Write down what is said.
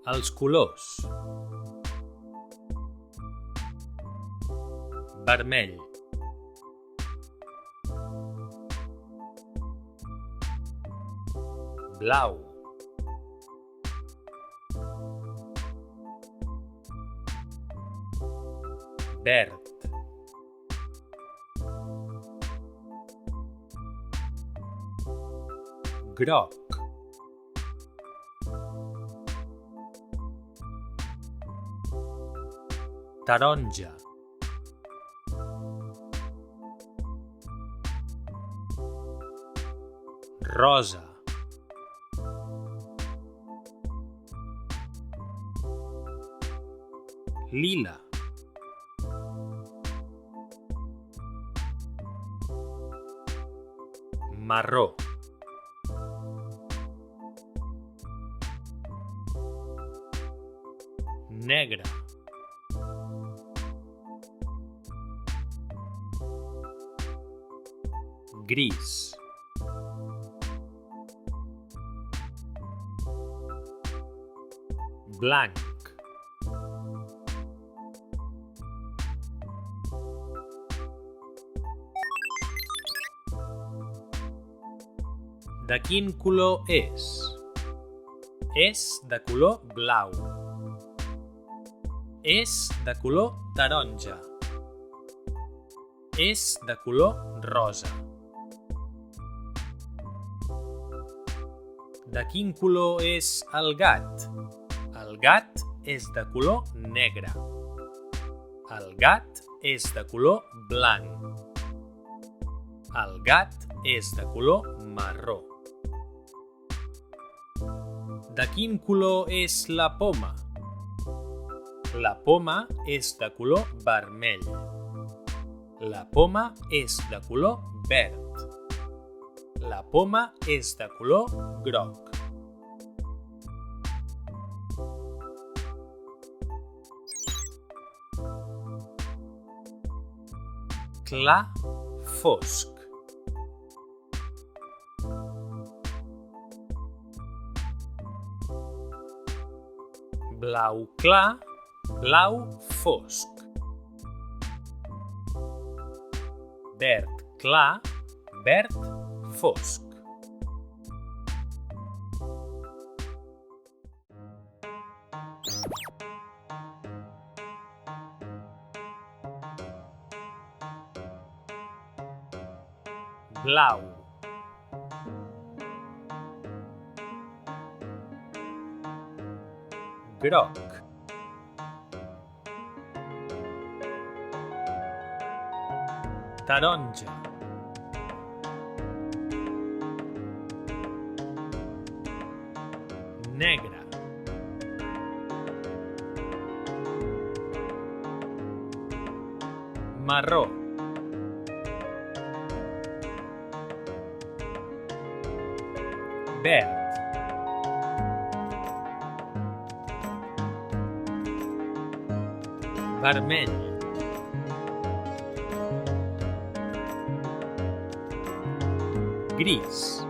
Els colors: vermell, blau, verd, groc, taronja, rosa, lila, marró, negre, gris, blanc, de quin color és? És de color blau. És de color taronja. És de color rosa. De quin color és el gat? El gat és de color negre. El gat és de color blanc. El gat és de color marró. De quin color és la poma? La poma és de color vermell. La poma és de color verd. La poma és de color groc. Clar, fosc. Blau clar, blau fosc. Verd clar, verd fosc. Blau, groc, taronja, negre, marró, verd, vermell, gris,